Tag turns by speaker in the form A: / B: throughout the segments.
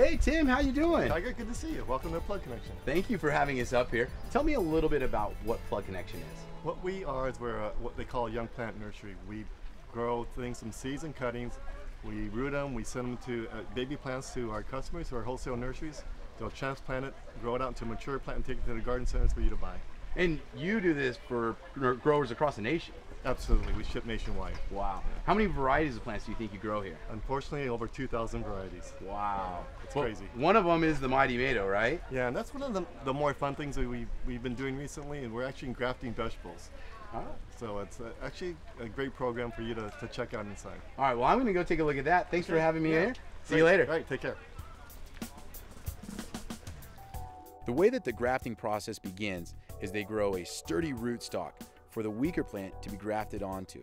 A: Hey Tim, how you doing?
B: Tiger, good to see you. Welcome to Plug Connection.
A: Thank you for having us up here. Tell me a little bit about what Plug Connection is.
B: What we are is we're what they call a young plant nursery. We grow things from seeds and cuttings. We root them, we send them to baby plants to our customers who are wholesale nurseries. They'll transplant it, grow it out into a mature plant and take it to the garden centers for you to buy.
A: And you do this for growers across the nation?
B: Absolutely, we ship nationwide.
A: Wow. How many varieties of plants do you think you grow here?
B: Unfortunately, over 2,000 varieties.
A: Wow.
B: It's crazy.
A: One of them is the Mighty Mato, right?
B: Yeah, and that's one of the more fun things that we've been doing recently, and we're actually engrafting vegetables. So it's actually a great program for you to check out inside.
A: All right, well, I'm going to go take a look at that. Thanks for having me here. See you later.
B: All right, take care.
C: The way that the grafting process begins is they grow a sturdy rootstock for the weaker plant to be grafted onto.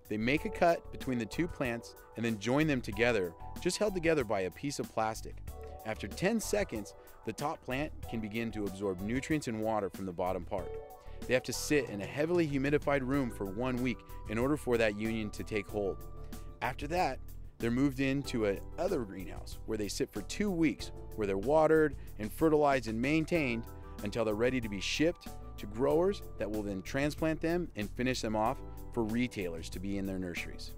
C: They make a cut between the two plants and then join them together, just held together by a piece of plastic. After 10 seconds, the top plant can begin to absorb nutrients and water from the bottom part. They have to sit in a heavily humidified room for 1 week in order for that union to take hold. After that, they're moved into another greenhouse where they sit for 2 weeks, where they're watered and fertilized and maintained until they're ready to be shipped to growers that will then transplant them and finish them off for retailers to be in their nurseries.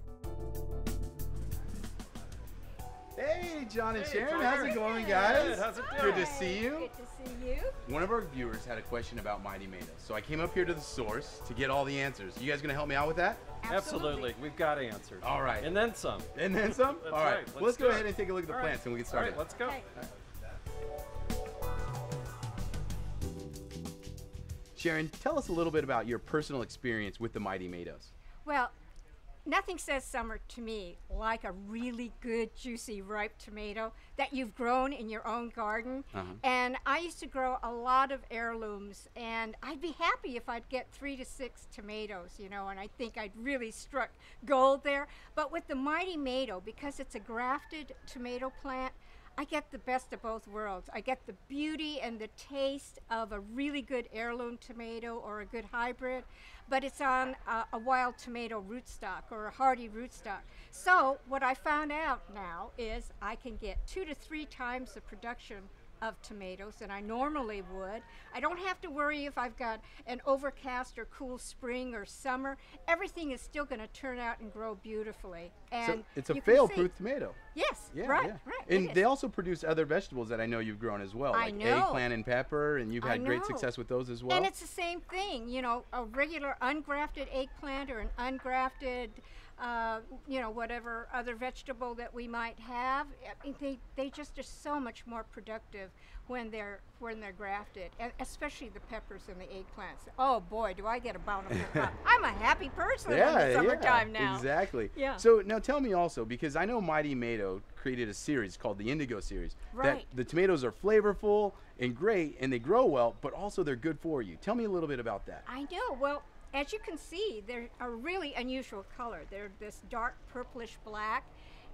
A: Hey, John and Sharon,
D: Tyler.
A: how's it going, guys?
D: Good, how's it
A: Good
D: doing?
A: to see you.
E: Good to see you.
A: One of our viewers had a question about Mighty Matos, so I came up here to the source to get all the answers. You guys gonna help me out with that?
D: Absolutely. We've got answers.
A: All right.
D: And then some.
A: And then some?
D: That's
A: all right.
D: right.
A: Well, let's go
D: do
A: ahead
D: it.
A: and take a look at the
D: All
A: plants and we get started.
D: All right, let's go.
E: Okay.
A: Sharon, tell us a little bit about your personal experience with the Mighty Matos.
E: Well, nothing says summer to me like a really good, juicy, ripe tomato that you've grown in your own garden. And I used to grow a lot of heirlooms, and I'd be happy if I'd get 3 to 6 tomatoes, you know, and I think I'd really struck gold there. But with the Mighty Mato, because it's a grafted tomato plant, I get the best of both worlds. I get the beauty and the taste of a really good heirloom tomato or a good hybrid, but it's on a wild tomato rootstock or a hardy rootstock. So what I found out now is I can get 2 to 3 times the production of tomatoes than I normally would. I don't have to worry if I've got an overcast or cool spring or summer. Everything is still going to turn out and grow beautifully. And
A: So it's a
E: you can
A: fail-proof
E: see-
A: tomato.
E: Yes,
A: Yeah,
E: right,
A: yeah.
E: right.
A: And
E: it
A: they
E: is.
A: also produce other vegetables that I know you've grown as well,
E: I
A: like
E: know.
A: eggplant and pepper, and you've
E: I
A: had great
E: know.
A: success with those as well.
E: And it's the same thing, you know, a regular ungrafted eggplant or an ungrafted, you know, whatever other vegetable that we might have. I mean, they just are so much more productive when they're grafted, and especially the peppers and the eggplants. Oh boy, do I get a bountiful crop. I'm a happy person in the summertime now.
A: Exactly.
E: Yeah.
A: So now tell me also, because I know Mighty Mato created a series called the Indigo series. That
E: Right.
A: the tomatoes are flavorful and great, and they grow well, but also they're good for you. Tell me a little bit about that.
E: I know. Well, as you can see, they're a really unusual color. They're this dark purplish black,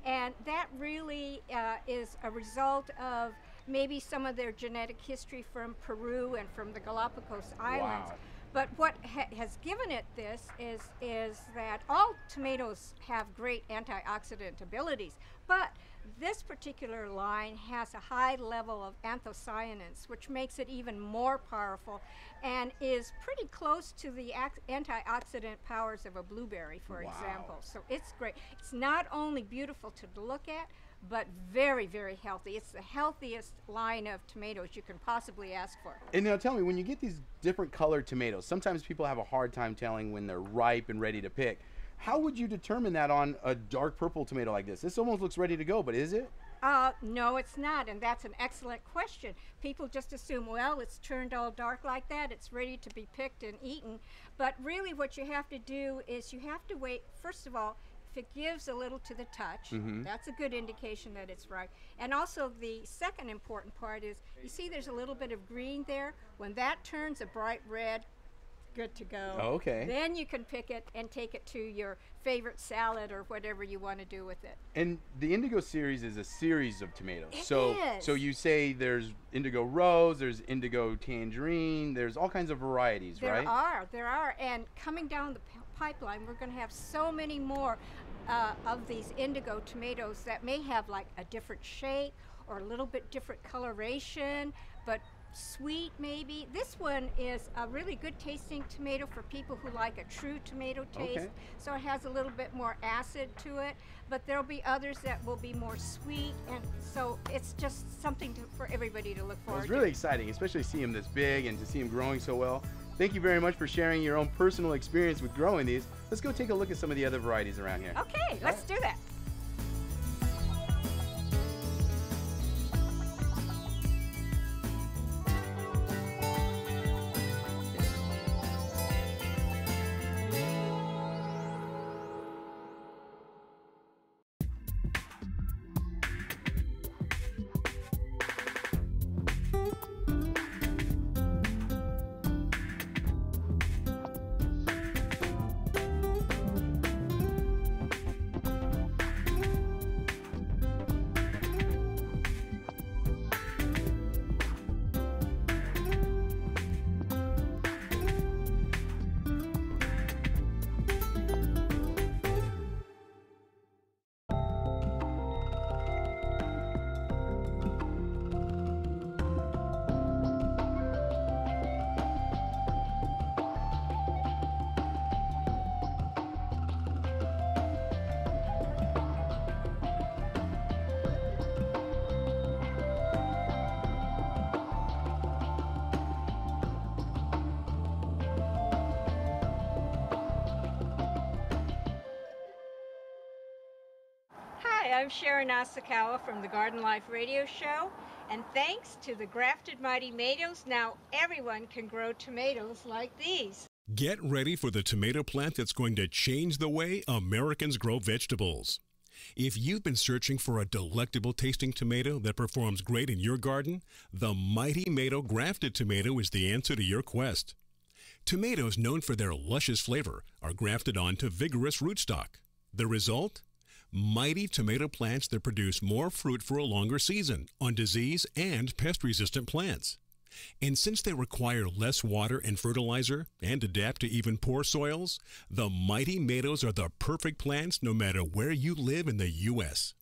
E: and that really is a result of maybe some of their genetic history from Peru and from the Galapagos Islands.
A: Wow.
E: But what has given it this is that all tomatoes have great antioxidant abilities, but this particular line has a high level of anthocyanins, which makes it even more powerful and is pretty close to the antioxidant powers of a blueberry, for
A: Wow.
E: example. So it's great. It's not only beautiful to look at, but very, very healthy. It's the healthiest line of tomatoes you can possibly ask for.
A: And now tell me, when you get these different colored tomatoes, sometimes people have a hard time telling when they're ripe and ready to pick. How would you determine that on a dark purple tomato like this? This almost looks ready to go, but is it?
E: No, it's not, and that's an excellent question. People just assume, well, it's turned all dark like that, it's ready to be picked and eaten. But really what you have to do is you have to wait, first of all, if it gives a little to the touch, that's a good indication that it's ripe. And also the second important part is, you see there's a little bit of green there? When that turns a bright red, good to go.
A: Oh, okay.
E: Then you can pick it and take it to your favorite salad or whatever you want to do with it.
A: And the Indigo series is a series of tomatoes.
E: It
A: So
E: is.
A: you say there's Indigo Rose, there's Indigo Tangerine, there's all kinds of varieties, right?
E: There are. And coming down the pipeline, we're going to have so many more of these indigo tomatoes that may have like a different shape or a little bit different coloration, but sweet maybe. This one is a really good tasting tomato for people who like a true tomato taste.
A: Okay.
E: So it has a little bit more acid to it, but there'll be others that will be more sweet, and so it's just something for everybody to look forward
A: It's
E: to.
A: really exciting, especially to see them this big and to see them growing so well. Thank you very much for sharing your own personal experience with growing these. Let's go take a look at some of the other varieties around here.
E: Okay, let's do that. Hi, I'm Sharon Asakawa from the Garden Life Radio Show, and thanks to the grafted Mighty Matos, now everyone can grow tomatoes like these.
F: Get ready for the tomato plant that's going to change the way Americans grow vegetables. If you've been searching for a delectable tasting tomato that performs great in your garden, the Mighty Mato grafted tomato is the answer to your quest. Tomatoes known for their luscious flavor are grafted onto vigorous rootstock. The result? Mighty tomato plants that produce more fruit for a longer season on disease and pest-resistant plants. And since they require less water and fertilizer and adapt to even poor soils, the Mighty Matos are the perfect plants no matter where you live in the U.S.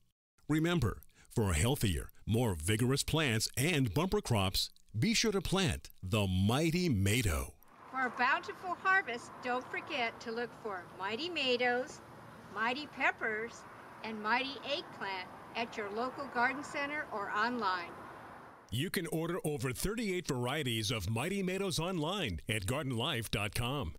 F: Remember, for healthier, more vigorous plants and bumper crops, be sure to plant the Mighty Mato.
E: For a bountiful harvest, don't forget to look for Mighty Matos, Mighty Peppers, and Mighty Eggplant at your local garden center or online.
F: You can order over 38 varieties of Mighty Matos online at gardenlife.com.